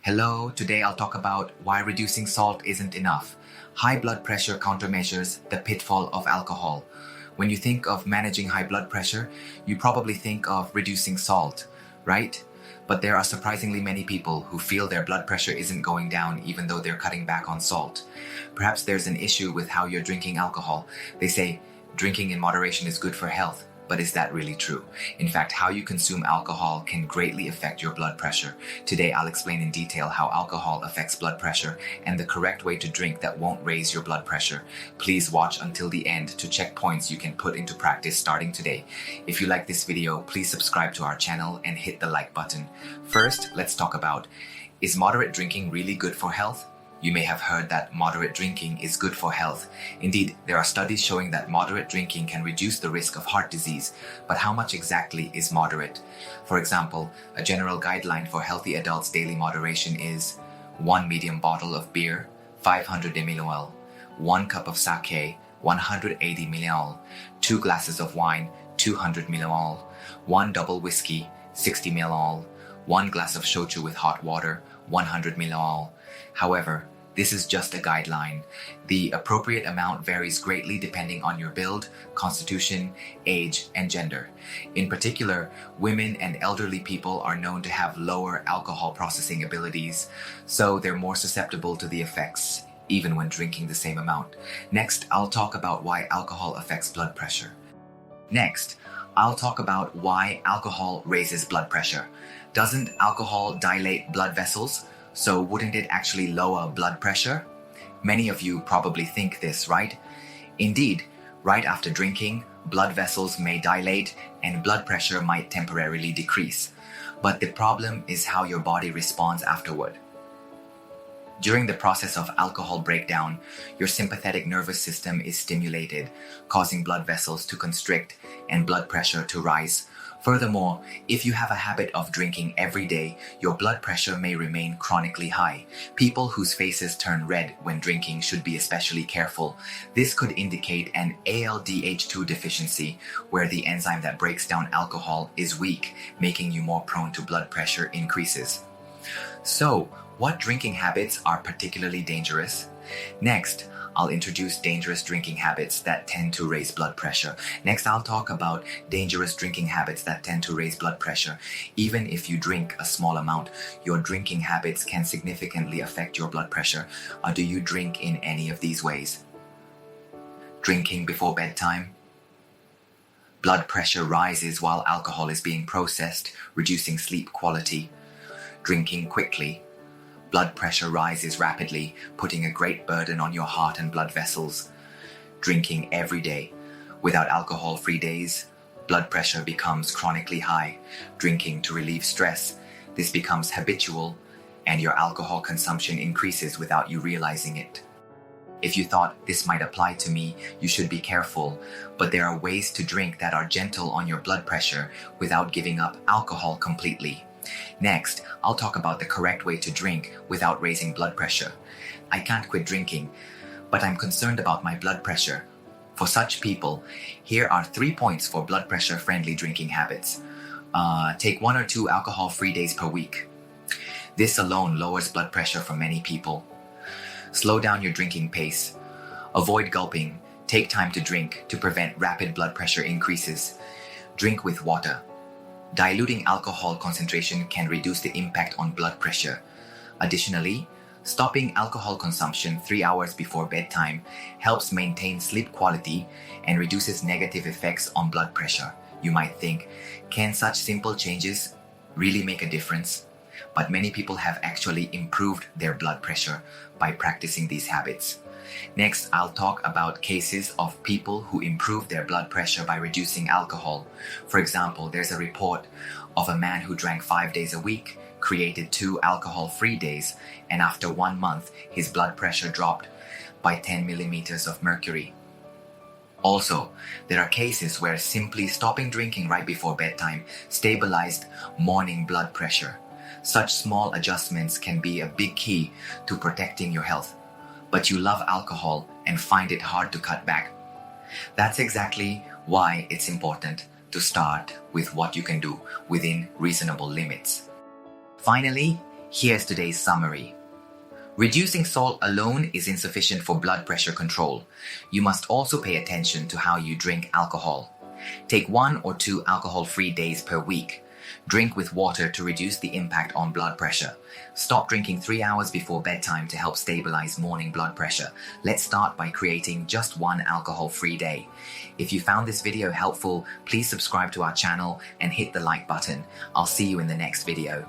Hello, today I'll talk about why reducing salt isn't enough. High blood pressure countermeasures the pitfall of alcohol. When you think of managing high blood pressure, you probably think of reducing salt, right? But there are surprisingly many people who feel their blood pressure isn't going down even though they're cutting back on salt. Perhaps there's an issue with how you're drinking alcohol. They say drinking in moderation is good for health. But is that really true? In fact, how you consume alcohol can greatly affect your blood pressure. Today, I'll explain in detail how alcohol affects blood pressure and the correct way to drink that won't raise your blood pressure. Please watch until the end to check points you can put into practice starting today. If you like this video, please subscribe to our channel and hit the like button. First, let's talk about, is moderate drinking really good for health? You may have heard that moderate drinking is good for health. Indeed, there are studies showing that moderate drinking can reduce the risk of heart disease. But how much exactly is moderate? For example, a general guideline for healthy adults' daily moderation is 1 medium bottle of beer, 500 ml, 1 cup of sake, 180 ml, 2 glasses of wine, 200 ml, 1 double whiskey, 60 ml, 1 glass of shochu with hot water, 100 ml. However, this is just a guideline. The appropriate amount varies greatly depending on your build, constitution, age, and gender. In particular, women and elderly people are known to have lower alcohol processing abilities, so they're more susceptible to the effects, even when drinking the same amount. Next, I'll talk about why alcohol affects blood pressure. Next, I'll talk about why alcohol raises blood pressure. Doesn't alcohol dilate blood vessels? So wouldn't it actually lower blood pressure? Many of you probably think this, right? Indeed, right after drinking, blood vessels may dilate and blood pressure might temporarily decrease. But the problem is how your body responds afterward. During the process of alcohol breakdown, your sympathetic nervous system is stimulated, causing blood vessels to constrict and blood pressure to rise. Furthermore, if you have a habit of drinking every day, your blood pressure may remain chronically high. People whose faces turn red when drinking should be especially careful. This could indicate an ALDH2 deficiency, where the enzyme that breaks down alcohol is weak, making you more prone to blood pressure increases. So, what drinking habits are particularly dangerous? Next, I'll introduce dangerous drinking habits that tend to raise blood pressure. Next, I'll talk about dangerous drinking habits that tend to raise blood pressure. Even if you drink a small amount, your drinking habits can significantly affect your blood pressure. Do you drink in any of these ways? Drinking before bedtime. Blood pressure rises while alcohol is being processed, reducing sleep quality. Drinking quickly. Blood pressure rises rapidly, putting a great burden on your heart and blood vessels. Drinking every day. Without alcohol-free days, blood pressure becomes chronically high. Drinking to relieve stress. This becomes habitual, and your alcohol consumption increases without you realizing it. If you thought this might apply to me, you should be careful, but there are ways to drink that are gentle on your blood pressure without giving up alcohol completely. Next, I'll talk about the correct way to drink without raising blood pressure. I can't quit drinking, but I'm concerned about my blood pressure. For such people, here are 3 points for blood pressure-friendly drinking habits. Take 1 or 2 alcohol-free days per week. This alone lowers blood pressure for many people. Slow down your drinking pace. Avoid gulping. Take time to drink to prevent rapid blood pressure increases. Drink with water. Diluting alcohol concentration can reduce the impact on blood pressure. Additionally, stopping alcohol consumption 3 hours before bedtime helps maintain sleep quality and reduces negative effects on blood pressure. You might think, can such simple changes really make a difference? But many people have actually improved their blood pressure by practicing these habits. Next, I'll talk about cases of people who improve their blood pressure by reducing alcohol. For example, there's a report of a man who drank 5 days a week, created 2 alcohol-free days, and after 1 month, his blood pressure dropped by 10 millimeters of mercury. Also, there are cases where simply stopping drinking right before bedtime stabilized morning blood pressure. Such small adjustments can be a big key to protecting your health. But you love alcohol and find it hard to cut back. That's exactly why it's important to start with what you can do within reasonable limits. Finally, Here's today's summary. Reducing salt alone is insufficient for blood pressure control. You must also pay attention to how you drink alcohol. Take 1 or 2 alcohol-free days per week. Drink with water to reduce the impact on blood pressure. Stop drinking 3 hours before bedtime to help stabilize morning blood pressure. Let's start by creating just 1 alcohol-free day. If you found this video helpful, please subscribe to our channel and hit the like button. I'll see you in the next video.